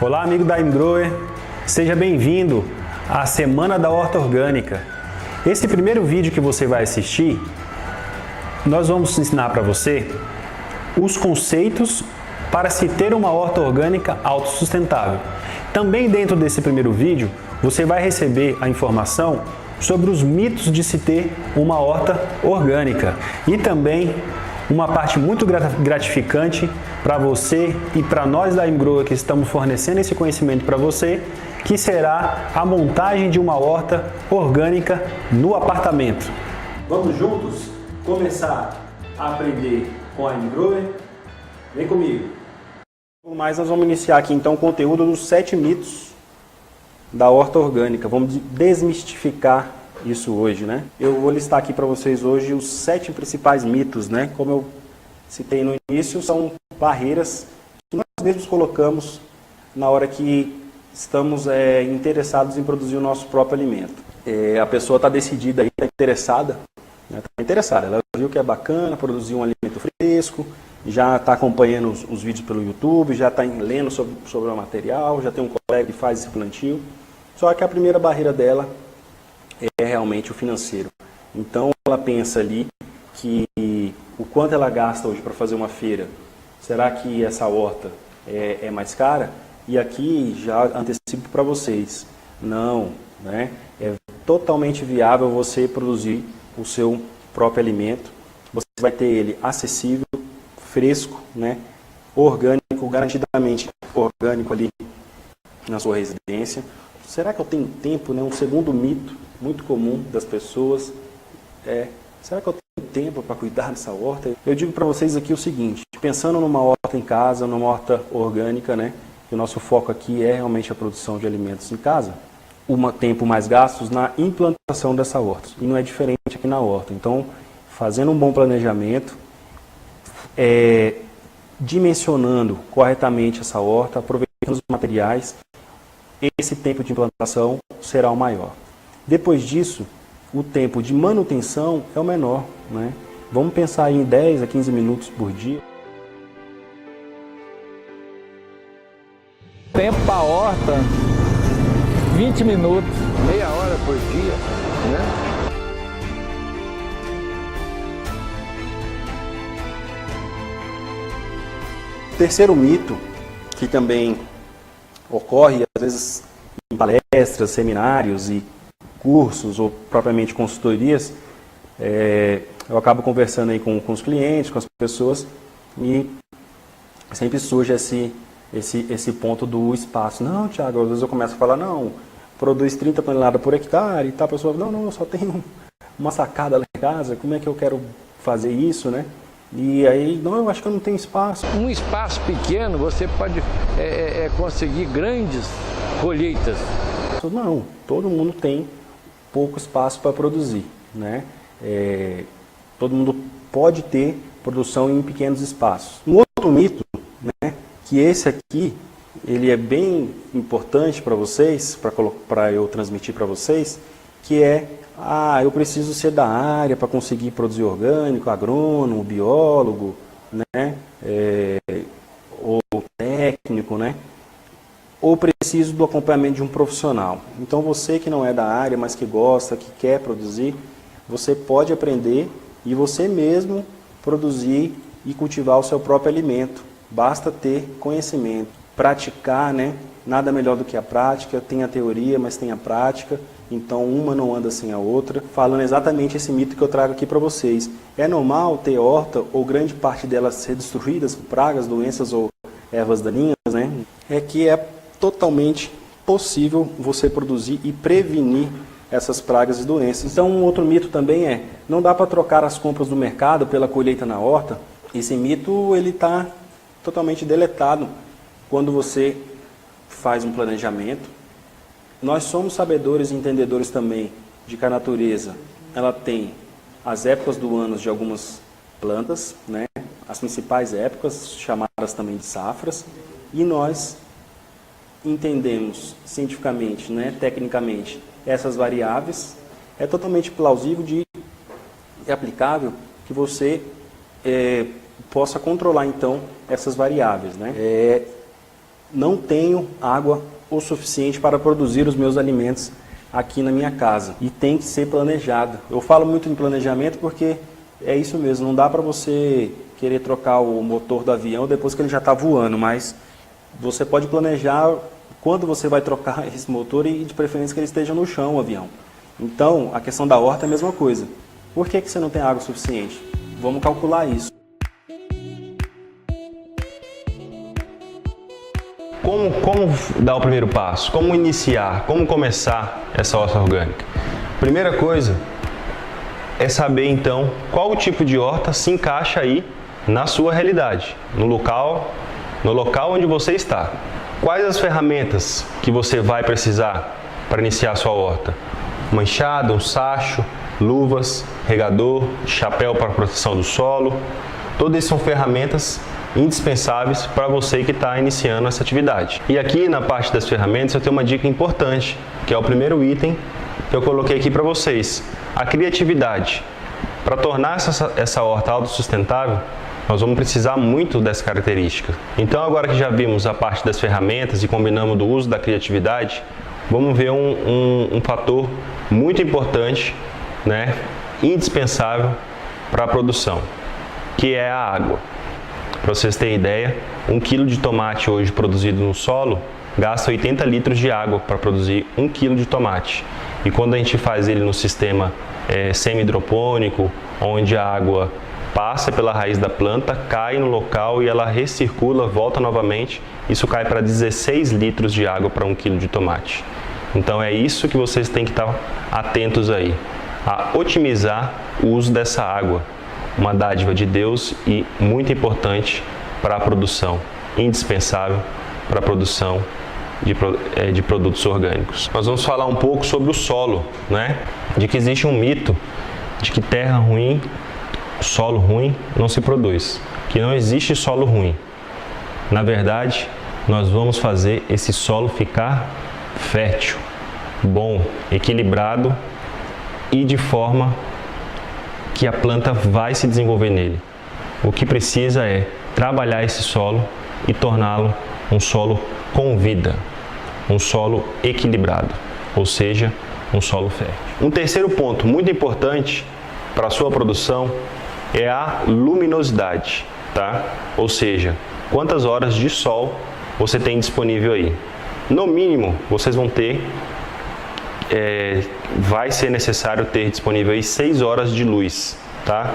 Olá, amigo da ImGrower, seja bem-vindo à Semana da Horta Orgânica. Esse primeiro vídeo que você vai assistir, nós vamos ensinar para você os conceitos para se ter uma horta orgânica autossustentável. Também dentro desse primeiro vídeo, você vai receber a informação sobre os mitos de se ter uma horta orgânica e também uma parte muito gratificante para você e para nós da ImGrower que estamos fornecendo esse conhecimento para você, que será a montagem de uma horta orgânica no apartamento. Vamos juntos começar a aprender com a ImGrower? Vem comigo! Mas nós vamos iniciar aqui então o conteúdo dos 7 mitos da horta orgânica. Vamos desmistificar isso hoje, né? Eu vou listar aqui para vocês hoje os 7 principais mitos, né? Como eu citei no início, são barreiras que nós mesmos colocamos na hora que estamos interessados em produzir o nosso próprio alimento. A pessoa está decidida, está interessada, né? Ela viu que é bacana produzir um alimento fresco, já está acompanhando os vídeos pelo YouTube, já está lendo sobre o material, já tem um colega que faz esse plantio. Só que a primeira barreira dela é realmente o financeiro. Então ela pensa ali que o quanto ela gasta hoje para fazer uma feira, será que essa horta é mais cara? E aqui já antecipo para vocês, não, né? É totalmente viável você produzir o seu próprio alimento. Você vai ter ele acessível, fresco, né? Orgânico, garantidamente orgânico ali na sua residência. Será que eu tenho tempo, né? Um segundo mito muito comum das pessoas será que eu tenho tempo para cuidar dessa horta? Eu digo para vocês aqui o seguinte, pensando numa horta em casa, numa horta orgânica, né? Que o nosso foco aqui é realmente a produção de alimentos em casa, tempo mais gastos na implantação dessa horta. E não é diferente aqui na horta. Então, fazendo um bom planejamento, dimensionando corretamente essa horta, aproveitando os materiais, esse tempo de implantação será o maior. Depois disso, o tempo de manutenção é o menor, né? Vamos pensar em 10 a 15 minutos por dia. Tempo para a horta, 20 minutos. Meia hora por dia, né? Terceiro mito, que também ocorre às vezes em palestras, seminários e cursos ou propriamente consultorias, eu acabo conversando aí com os clientes, com as pessoas e sempre surge esse ponto do espaço. Não, Thiago, às vezes eu começo a falar, não, produz 30 toneladas por hectare e tal, a pessoa fala, não, eu só tenho uma sacada lá em casa, como é que eu quero fazer isso, né? E aí, não, eu acho que eu não tenho espaço. Um espaço pequeno, você pode conseguir grandes colheitas. Não, todo mundo tem pouco espaço para produzir, né? Todo mundo pode ter produção em pequenos espaços. Um outro mito, né, que esse aqui, ele é bem importante para vocês, para eu transmitir para vocês, que eu preciso ser da área para conseguir produzir orgânico, agrônomo, biólogo, né, ou técnico, né, ou preciso do acompanhamento de um profissional. Então você que não é da área, mas que gosta, que quer produzir, você pode aprender e você mesmo produzir e cultivar o seu próprio alimento. Basta ter conhecimento, praticar, né? Nada melhor do que a prática, tem a teoria, mas tem a prática, então uma não anda sem a outra. Falando exatamente esse mito que eu trago aqui para vocês. É normal ter horta ou grande parte delas ser destruídas por pragas, doenças ou ervas daninhas, né? É que é totalmente possível você produzir e prevenir essas pragas e doenças. Então, um outro mito também não dá para trocar as compras do mercado pela colheita na horta. Esse mito ele está totalmente deletado quando você faz um planejamento. Nós somos sabedores e entendedores também de que a natureza ela tem as épocas do ano de algumas plantas, né? As principais épocas, chamadas também de safras, e nós entendemos cientificamente, né, tecnicamente, essas variáveis. É totalmente plausível e aplicável que você possa controlar então essas variáveis, né? não tenho água o suficiente para produzir os meus alimentos aqui na minha casa. E tem que ser planejado. Eu falo muito em planejamento porque é isso mesmo, não dá para você querer trocar o motor do avião depois que ele já está voando, mas você pode planejar quando você vai trocar esse motor e de preferência que ele esteja no chão, o avião. Então, a questão da horta é a mesma coisa. Por que você não tem água suficiente? Vamos calcular isso. Como dar o primeiro passo? Como iniciar? Como começar essa horta orgânica? Primeira coisa é saber então qual o tipo de horta se encaixa aí na sua realidade, no local onde você está. Quais as ferramentas que você vai precisar para iniciar a sua horta? Uma enxada, um sacho, luvas, regador, chapéu para proteção do solo. Todas essas são ferramentas indispensáveis para você que está iniciando essa atividade. E aqui na parte das ferramentas eu tenho uma dica importante, que é o primeiro item que eu coloquei aqui para vocês. A criatividade. Para tornar essa horta autossustentável, nós vamos precisar muito dessa característica. Então agora que já vimos a parte das ferramentas e combinamos do uso da criatividade, vamos ver um fator muito importante, né, indispensável para a produção, que é a água. Para vocês terem ideia, 1 kg de tomate hoje produzido no solo gasta 80 litros de água para produzir 1 kg de tomate. E quando a gente faz ele no sistema semi-hidropônico, onde a água passa pela raiz da planta, cai no local e ela recircula, volta novamente, isso cai para 16 litros de água para 1 kg de tomate. Então é isso que vocês têm que estar atentos aí, a otimizar o uso dessa água. Uma dádiva de Deus e muito importante para a produção, indispensável para a produção de produtos orgânicos. Nós vamos falar um pouco sobre o solo, né? De que existe um mito de que terra ruim, solo ruim não se produz, que não existe solo ruim. Na verdade, nós vamos fazer esse solo ficar fértil, bom, equilibrado e de forma que a planta vai se desenvolver nele. O que precisa é trabalhar esse solo e torná-lo um solo com vida, um solo equilibrado, ou seja, um solo fértil. Um terceiro ponto muito importante para a sua produção é a luminosidade, tá? Ou seja, quantas horas de sol você tem disponível aí. No mínimo, vocês vão ter vai ser necessário ter disponível aí 6 horas de luz, tá?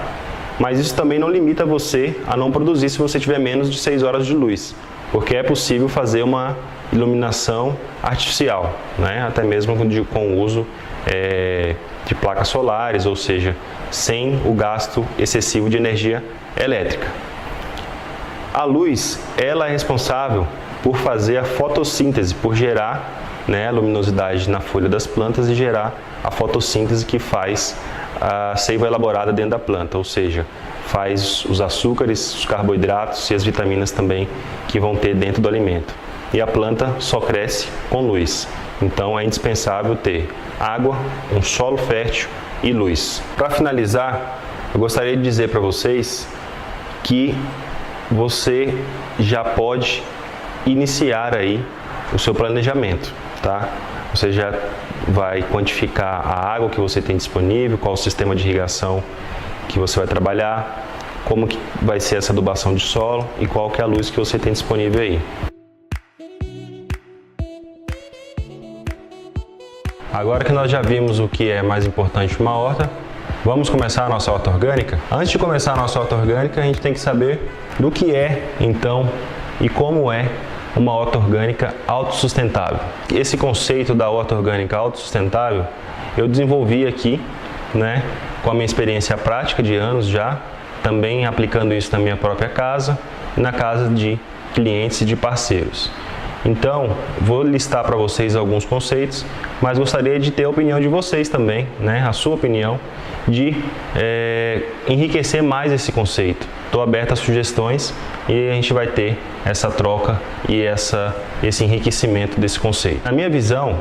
Mas isso também não limita você a não produzir se você tiver menos de 6 horas de luz, porque é possível fazer uma iluminação artificial, né? Até mesmo com o uso de placas solares, ou seja, sem o gasto excessivo de energia elétrica. A luz, ela é responsável por fazer a fotossíntese, por gerar, né, a luminosidade na folha das plantas e gerar a fotossíntese que faz a seiva elaborada dentro da planta, ou seja, faz os açúcares, os carboidratos e as vitaminas também que vão ter dentro do alimento. E a planta só cresce com luz, então é indispensável ter água, um solo fértil e luz. Para finalizar, eu gostaria de dizer para vocês que você já pode iniciar aí o seu planejamento, tá? Você já vai quantificar a água que você tem disponível, qual o sistema de irrigação que você vai trabalhar, como que vai ser essa adubação de solo e qual que é a luz que você tem disponível aí. Agora que nós já vimos o que é mais importante para uma horta, vamos começar a nossa horta orgânica? Antes de começar a nossa horta orgânica, a gente tem que saber do que é, então, e como é uma horta orgânica autossustentável. Esse conceito da horta orgânica autossustentável eu desenvolvi aqui, né, com a minha experiência prática de anos já, também aplicando isso na minha própria casa e na casa de clientes e de parceiros. Então, vou listar para vocês alguns conceitos, mas gostaria de ter a opinião de vocês também, né, a sua opinião, de enriquecer mais esse conceito. Estou aberto a sugestões e a gente vai ter essa troca e esse enriquecimento desse conceito. Na minha visão,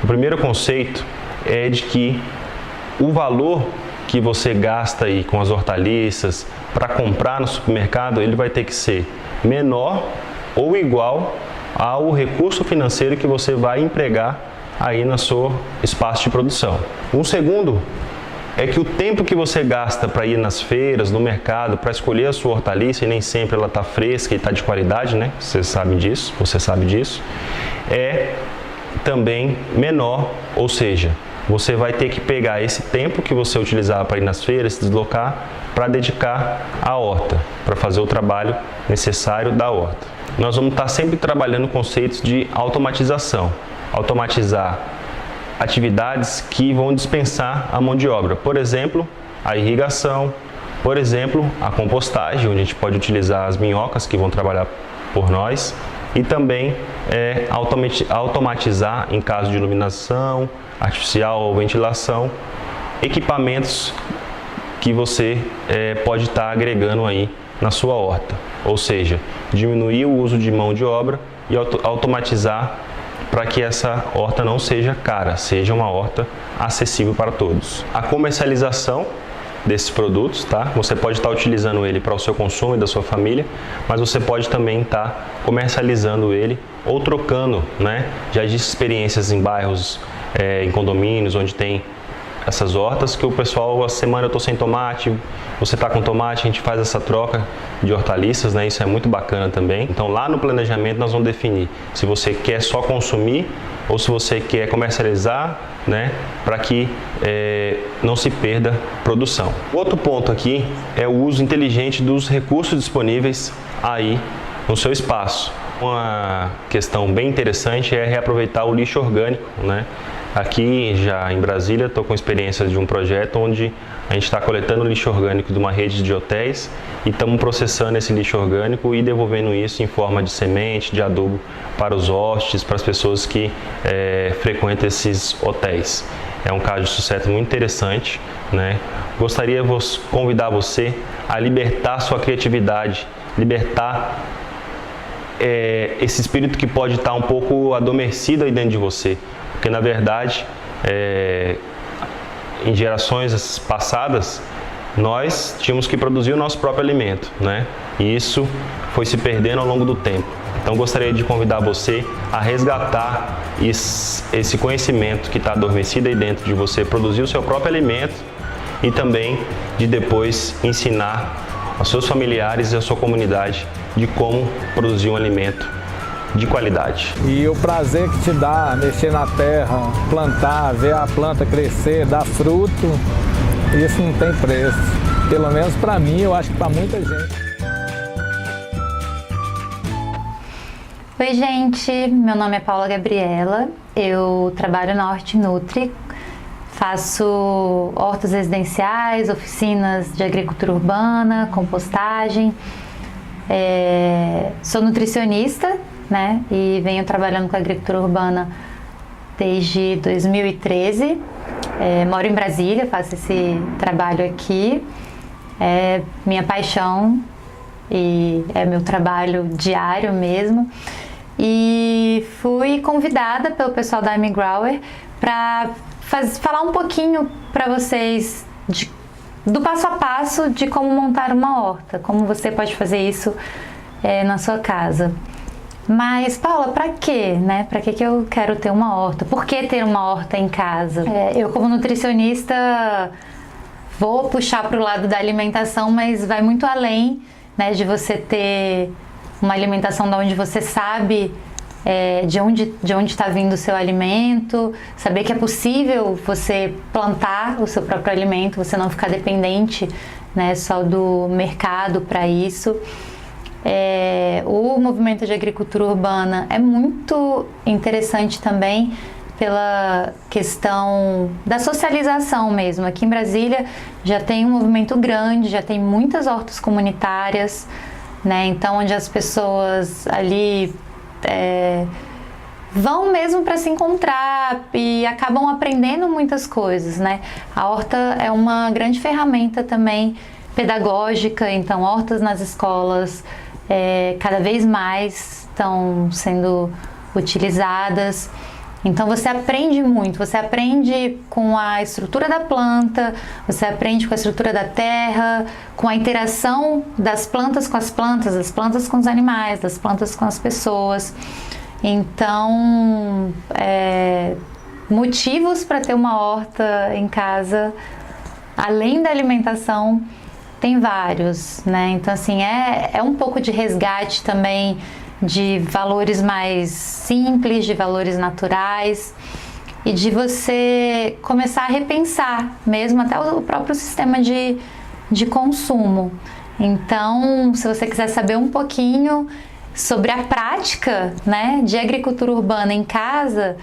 o primeiro conceito é de que o valor que você gasta aí com as hortaliças para comprar no supermercado, ele vai ter que ser menor ou igual ao recurso financeiro que você vai empregar aí no seu espaço de produção. Um segundo é que o tempo que você gasta para ir nas feiras, no mercado, para escolher a sua hortaliça, e nem sempre ela está fresca e está de qualidade, né? Você sabe disso, é também menor, ou seja, você vai ter que pegar esse tempo que você utilizava para ir nas feiras, se deslocar, para dedicar à horta, para fazer o trabalho necessário da horta. Nós vamos estar sempre trabalhando conceitos de automatização, automatizar atividades que vão dispensar a mão de obra. Por exemplo, a irrigação, por exemplo, a compostagem, onde a gente pode utilizar as minhocas que vão trabalhar por nós, e também automatizar, em caso de iluminação artificial ou ventilação, equipamentos que você pode estar agregando aí na sua horta. Ou seja, diminuir o uso de mão de obra e automatizar para que essa horta não seja cara, seja uma horta acessível para todos. A comercialização desses produtos, tá? Você pode estar utilizando ele para o seu consumo e da sua família, mas você pode também estar comercializando ele ou trocando, né? Já existe experiências em bairros, em condomínios, onde tem essas hortas que o pessoal, a semana eu estou sem tomate, você está com tomate, a gente faz essa troca de hortaliças, né? Isso é muito bacana também. Então lá no planejamento nós vamos definir se você quer só consumir ou se você quer comercializar, né? Para que não se perda produção. Outro ponto aqui é o uso inteligente dos recursos disponíveis aí no seu espaço. Uma questão bem interessante é reaproveitar o lixo orgânico, né? Aqui já em Brasília estou com experiência de um projeto onde a gente está coletando lixo orgânico de uma rede de hotéis e estamos processando esse lixo orgânico e devolvendo isso em forma de semente, de adubo para os hóspedes, para as pessoas que frequentam esses hotéis. É um caso de sucesso muito interessante, né? Gostaria de convidar você a libertar sua criatividade, libertar esse espírito que pode estar um pouco adormecido aí dentro de você. Porque na verdade, em gerações passadas, nós tínhamos que produzir o nosso próprio alimento, né? E isso foi se perdendo ao longo do tempo. Então gostaria de convidar você a resgatar esse conhecimento que está adormecido aí dentro de você, produzir o seu próprio alimento e também de depois ensinar aos seus familiares e à sua comunidade de como produzir um alimento de qualidade. E o prazer que te dá mexer na terra, plantar, ver a planta crescer, dar fruto, isso não tem preço. Pelo menos para mim, eu acho que para muita gente. Oi gente, meu nome é Paula Gabriela, eu trabalho na Hortinutri, faço hortas residenciais, oficinas de agricultura urbana, compostagem, sou nutricionista, né? E venho trabalhando com a agricultura urbana desde 2013. Moro em Brasília, faço esse trabalho aqui. É minha paixão e é meu trabalho diário mesmo. E fui convidada pelo pessoal da I'm Grower para falar um pouquinho para vocês do passo a passo de como montar uma horta, como você pode fazer isso na sua casa. Mas, Paula, para quê, né? Para que eu quero ter uma horta? Por que ter uma horta em casa? Eu, como nutricionista, vou puxar para o lado da alimentação, mas vai muito além, né, de você ter uma alimentação de onde você sabe de onde está vindo o seu alimento, saber que é possível você plantar o seu próprio alimento, você não ficar dependente, né, só do mercado para isso. O movimento de agricultura urbana é muito interessante também pela questão da socialização mesmo. Aqui em Brasília já tem um movimento grande, já tem muitas hortas comunitárias, né? Então onde as pessoas ali vão mesmo para se encontrar e acabam aprendendo muitas coisas, né? A horta é uma grande ferramenta também pedagógica, então hortas nas escolas cada vez mais estão sendo utilizadas. Então você aprende muito, você aprende com a estrutura da planta, você aprende com a estrutura da terra, com a interação das plantas com as plantas, das plantas com os animais, das plantas com as pessoas. Então, motivos para ter uma horta em casa, além da alimentação, tem vários, né? Então, assim, é um pouco de resgate também de valores mais simples, de valores naturais, e de você começar a repensar mesmo até o próprio sistema de consumo. Então, se você quiser saber um pouquinho sobre a prática, né, de agricultura urbana em casa,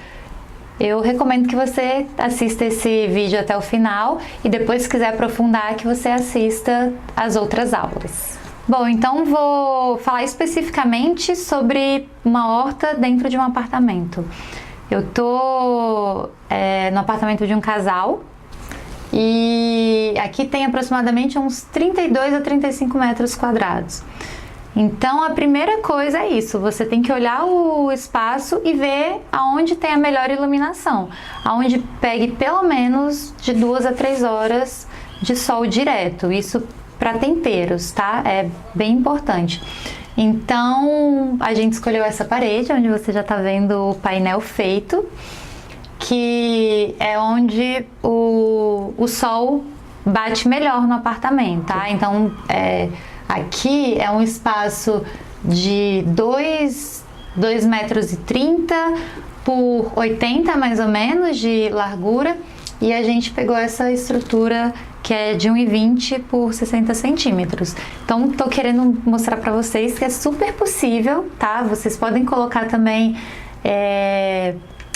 eu recomendo que você assista esse vídeo até o final e depois, se quiser aprofundar, que você assista as outras aulas. Bom, então vou falar especificamente sobre uma horta dentro de um apartamento. Eu tô no apartamento de um casal e aqui tem aproximadamente uns 32 a 35 metros quadrados. Então, a primeira coisa é isso, você tem que olhar o espaço e ver aonde tem a melhor iluminação, aonde pegue pelo menos de 2 a 3 horas de sol direto, isso para temperos, tá? É bem importante. Então, a gente escolheu essa parede, onde você já tá vendo o painel feito, que é onde o sol bate melhor no apartamento, tá? Então, aqui é um espaço de 2,30 metros por 80 mais ou menos de largura, e a gente pegou essa estrutura que é de 1,20 por 60 centímetros. Então, tô querendo mostrar para vocês que é super possível, tá? Vocês podem colocar também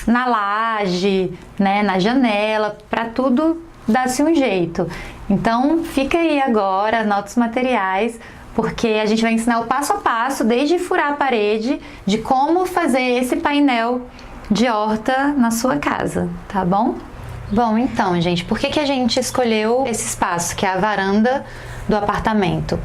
na laje, né, na janela, para tudo dar-se um jeito. Então, fica aí agora, anota os materiais, porque a gente vai ensinar o passo a passo, desde furar a parede, de como fazer esse painel de horta na sua casa, tá bom? Bom, então, gente, por que a gente escolheu esse espaço, que é a varanda do apartamento?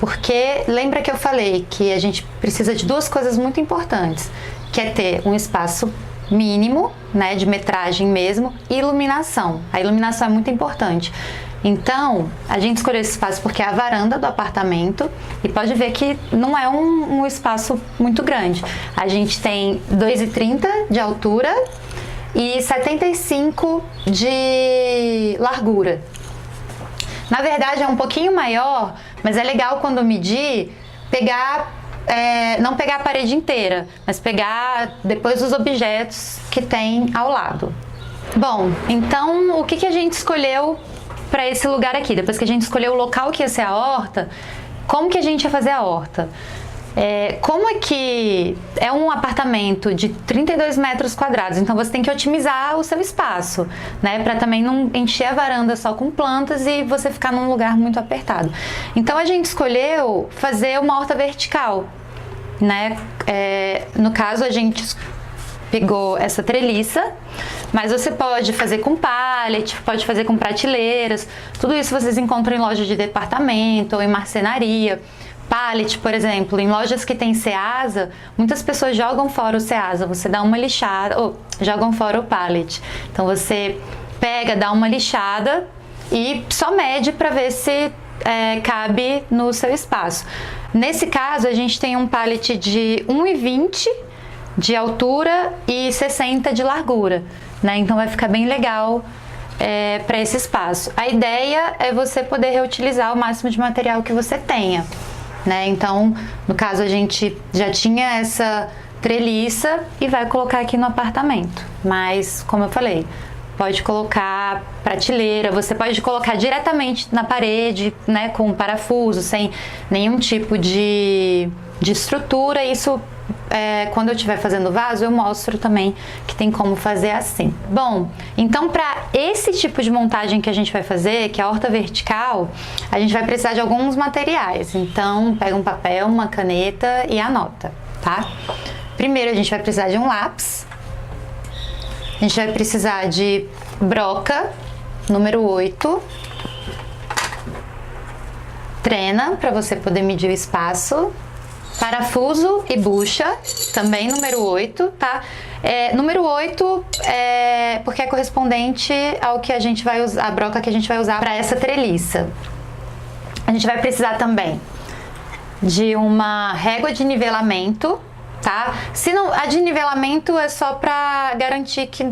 Porque lembra que eu falei que a gente precisa de duas coisas muito importantes, que é ter um espaço mínimo, né, de metragem mesmo, e iluminação. A iluminação é muito importante. Então, a gente escolheu esse espaço porque é a varanda do apartamento, e pode ver que não é um espaço muito grande. A gente tem 2,30 de altura e 75 de largura. Na verdade é um pouquinho maior, mas é legal quando medir, não pegar a parede inteira, mas pegar depois os objetos que tem ao lado. Bom, então o que a gente escolheu para esse lugar aqui? Depois que a gente escolheu o local que ia ser a horta, como que a gente ia fazer a horta? Como é que é um apartamento de 32 metros quadrados, então você tem que otimizar o seu espaço, né, para também não encher a varanda só com plantas e você ficar num lugar muito apertado. Então a gente escolheu fazer uma horta vertical, né? No caso a gente pegou essa treliça, mas você pode fazer com pallet, pode fazer com prateleiras, tudo isso vocês encontram em lojas de departamento ou em marcenaria. Pallet, por exemplo, em lojas que tem Ceasa, muitas pessoas jogam fora o Ceasa, você dá uma lixada, ou jogam fora o pallet. Então você pega, dá uma lixada e só mede para ver se cabe no seu espaço. Nesse caso, a gente tem um pallet de 1,20 de altura e 60 de largura, né? Então vai ficar bem legal para esse espaço. A ideia é você poder reutilizar o máximo de material que você tenha, né? Então, no caso, a gente já tinha essa treliça e vai colocar aqui no apartamento. Mas, como eu falei, pode colocar prateleira, você pode colocar diretamente na parede, né, com um parafuso, sem nenhum tipo de estrutura. Isso, quando eu estiver fazendo vaso, eu mostro também que tem como fazer assim. Bom, então para esse tipo de montagem que a gente vai fazer, que é a horta vertical, a gente vai precisar de alguns materiais. Então, pega um papel, uma caneta e anota, tá? Primeiro, a gente vai precisar de um lápis. A gente vai precisar de broca, número 8. Trena, para você poder medir o espaço. Parafuso e bucha, também número 8, tá? Número 8 porque é correspondente ao que a gente vai usar, a broca que a gente vai usar para essa treliça. A gente vai precisar também de uma régua de nivelamento, tá? Se não, a de nivelamento é só para garantir que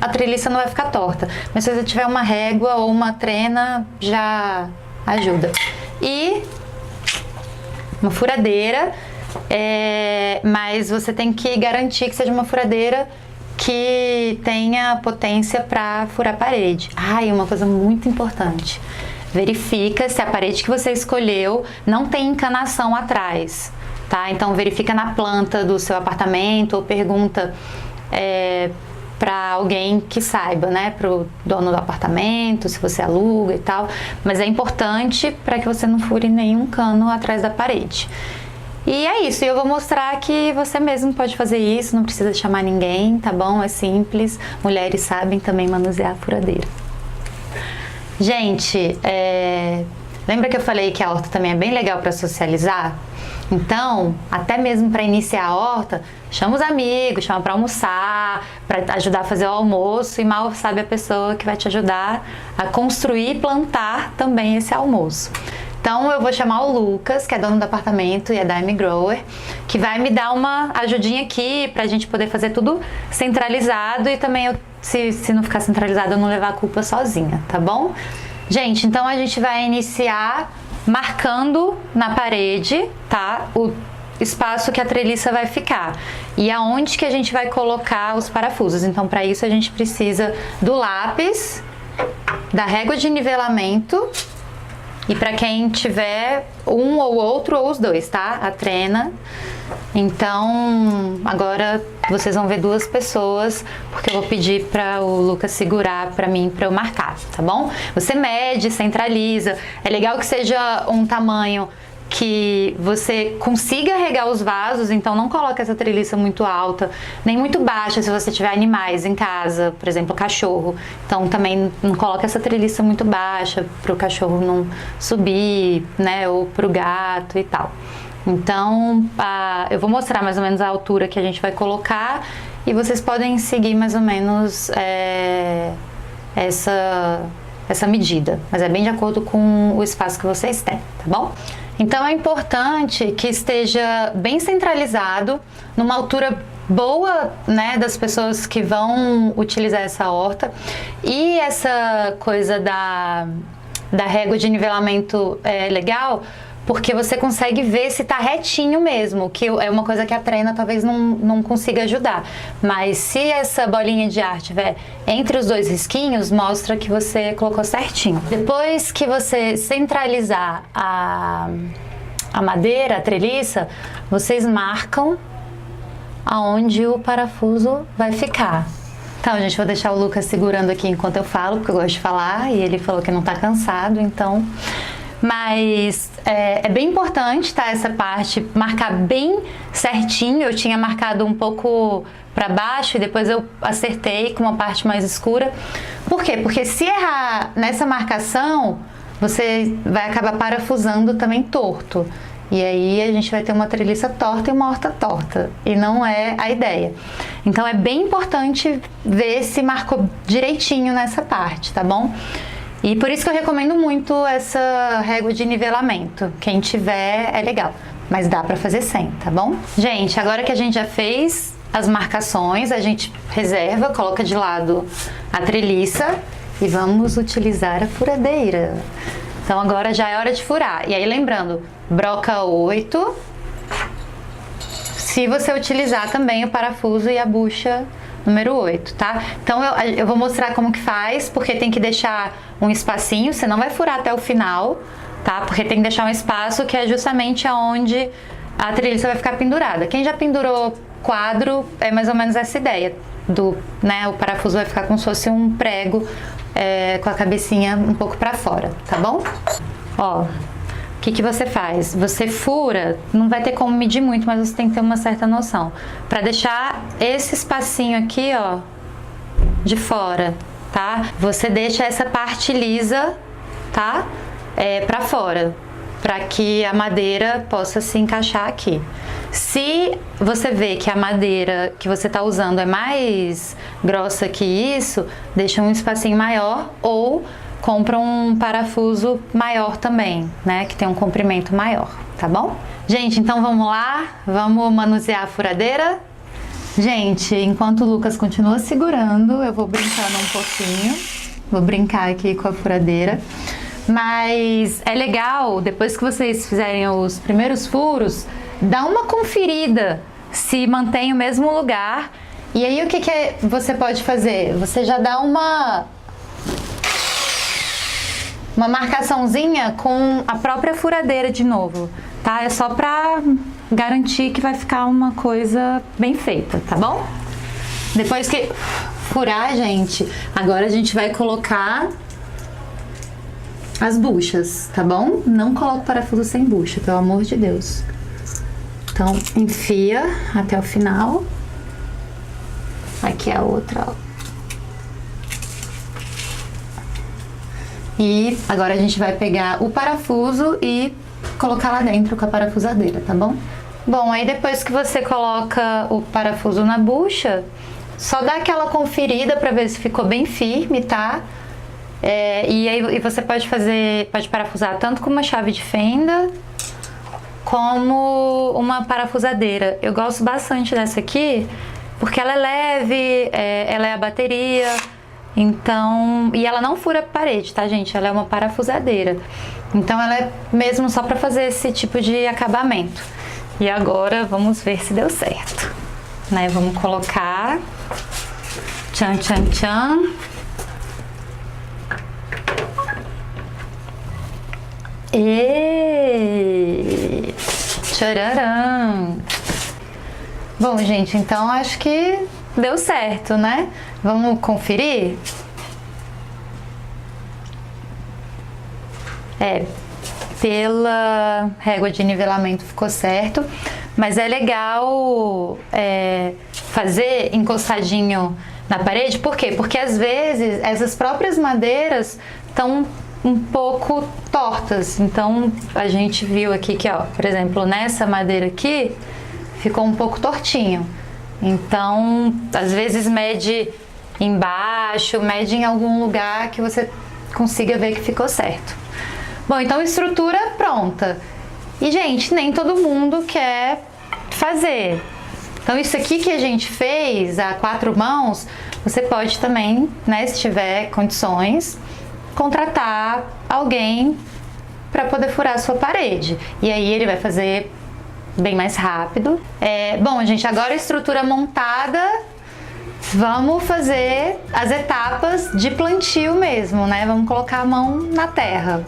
a treliça não vai ficar torta. Mas se você tiver uma régua ou uma trena, já ajuda. E uma furadeira, mas você tem que garantir que seja uma furadeira que tenha potência para furar a parede. E uma coisa muito importante. Verifica se a parede que você escolheu não tem encanação atrás, tá? Então verifica na planta do seu apartamento ou pergunta para alguém que saiba, né? Para o dono do apartamento, se você aluga e tal. Mas é importante para que você não fure nenhum cano atrás da parede. E é isso, eu vou mostrar que você mesmo pode fazer isso, não precisa chamar ninguém, tá bom? É simples, mulheres sabem também manusear a furadeira. Gente, lembra que eu falei que a horta também é bem legal para socializar? Então, até mesmo para iniciar a horta, chama os amigos, chama para almoçar, para ajudar a fazer o almoço, e mal sabe a pessoa que vai te ajudar a construir e plantar também esse almoço. Então eu vou chamar o Lucas, que é dono do apartamento e é da M-Grower, que vai me dar uma ajudinha aqui pra gente poder fazer tudo centralizado e também, se não ficar centralizado, eu não levar a culpa sozinha, tá bom? Gente, então a gente vai iniciar marcando na parede, tá? O espaço que a treliça vai ficar e aonde que a gente vai colocar os parafusos. Então, para isso a gente precisa do lápis, da régua de nivelamento. E para quem tiver um ou outro ou os dois, tá? A trena. Então, agora vocês vão ver duas pessoas, porque eu vou pedir para o Lucas segurar para mim, para eu marcar, tá bom? Você mede, centraliza. É legal que seja um tamanho que você consiga regar os vasos, então não coloque essa treliça muito alta, nem muito baixa se você tiver animais em casa, por exemplo, cachorro. Então também não coloque essa treliça muito baixa para o cachorro não subir, né, ou para o gato e tal. Então eu vou mostrar mais ou menos a altura que a gente vai colocar e vocês podem seguir mais ou menos essa medida, mas é bem de acordo com o espaço que vocês têm, tá bom? Então é importante que esteja bem centralizado, numa altura boa, né, das pessoas que vão utilizar essa horta. E essa coisa da régua de nivelamento é legal, porque você consegue ver se tá retinho mesmo, que é uma coisa que a trena talvez não consiga ajudar. Mas se essa bolinha de ar estiver entre os dois risquinhos, mostra que você colocou certinho. Depois que você centralizar a madeira, a treliça, vocês marcam aonde o parafuso vai ficar. Então, gente, vou deixar o Lucas segurando aqui enquanto eu falo, porque eu gosto de falar, e ele falou que não tá cansado, então... Mas é bem importante, tá, essa parte, marcar bem certinho. Eu tinha marcado um pouco para baixo e depois eu acertei com uma parte mais escura. Por quê? Porque se errar nessa marcação, você vai acabar parafusando também torto. E aí a gente vai ter uma treliça torta e uma horta torta. E não é a ideia. Então é bem importante ver se marcou direitinho nessa parte, tá bom? E por isso que eu recomendo muito essa régua de nivelamento. Quem tiver é legal, mas dá pra fazer sem, tá bom? Gente, agora que a gente já fez as marcações, a gente reserva, coloca de lado a treliça e vamos utilizar a furadeira. Então agora já é hora de furar. E aí lembrando, broca 8, se você utilizar também o parafuso e a bucha número 8, tá? Então eu vou mostrar como que faz, porque tem que deixar um espacinho, você não vai furar até o final, tá? Porque tem que deixar um espaço que é justamente aonde a treliça vai ficar pendurada. Quem já pendurou quadro, é mais ou menos essa ideia, né? O parafuso vai ficar como se fosse um prego com a cabecinha um pouco pra fora, tá bom? Ó, o que você faz? Você fura, não vai ter como medir muito, mas você tem que ter uma certa noção. Pra deixar esse espacinho aqui, ó, de fora, tá? Você deixa essa parte lisa, tá? Pra fora, pra que a madeira possa se encaixar aqui. Se você vê que a madeira que você tá usando é mais grossa que isso, deixa um espacinho maior ou compra um parafuso maior também, né? Que tem um comprimento maior, tá bom? Gente, então vamos lá? Vamos manusear a furadeira? Gente, enquanto o Lucas continua segurando, eu vou brincando um pouquinho. Vou brincar aqui com a furadeira. Mas é legal, depois que vocês fizerem os primeiros furos, dá uma conferida se mantém o mesmo lugar. E aí o que você pode fazer? Você já dá uma marcaçãozinha com a própria furadeira de novo, tá? É só pra garantir que vai ficar uma coisa bem feita, tá bom? Depois que furar, gente, agora a gente vai colocar as buchas, tá bom? Não coloque parafuso sem bucha, pelo amor de Deus. Então, enfia até o final. Aqui é a outra, ó. E agora a gente vai pegar o parafuso e colocar lá dentro com a parafusadeira, tá bom? Bom, aí depois que você coloca o parafuso na bucha, só dá aquela conferida para ver se ficou bem firme, tá? E aí você pode parafusar tanto com uma chave de fenda como uma parafusadeira. Eu gosto bastante dessa aqui porque ela é leve, ela é a bateria, então, e ela não fura a parede, tá, gente? Ela é uma parafusadeira, então ela é mesmo só para fazer esse tipo de acabamento. E agora vamos ver se deu certo, né? Vamos colocar, tchan, tchan, tchan. E tchararam. Bom, gente, então acho que deu certo, né? Vamos conferir? Pela régua de nivelamento ficou certo, mas é legal fazer encostadinho na parede. Por quê? Porque às vezes essas próprias madeiras estão um pouco tortas, então a gente viu aqui que, ó, por exemplo, nessa madeira aqui ficou um pouco tortinho, então às vezes mede embaixo, mede em algum lugar que você consiga ver que ficou certo. Bom, então estrutura pronta. E, gente, nem todo mundo quer fazer. Então isso aqui que a gente fez a 4 mãos, você pode também, né, se tiver condições, contratar alguém para poder furar a sua parede. E aí ele vai fazer bem mais rápido. Bom, gente, agora a estrutura montada, vamos fazer as etapas de plantio mesmo, né? Vamos colocar a mão na terra.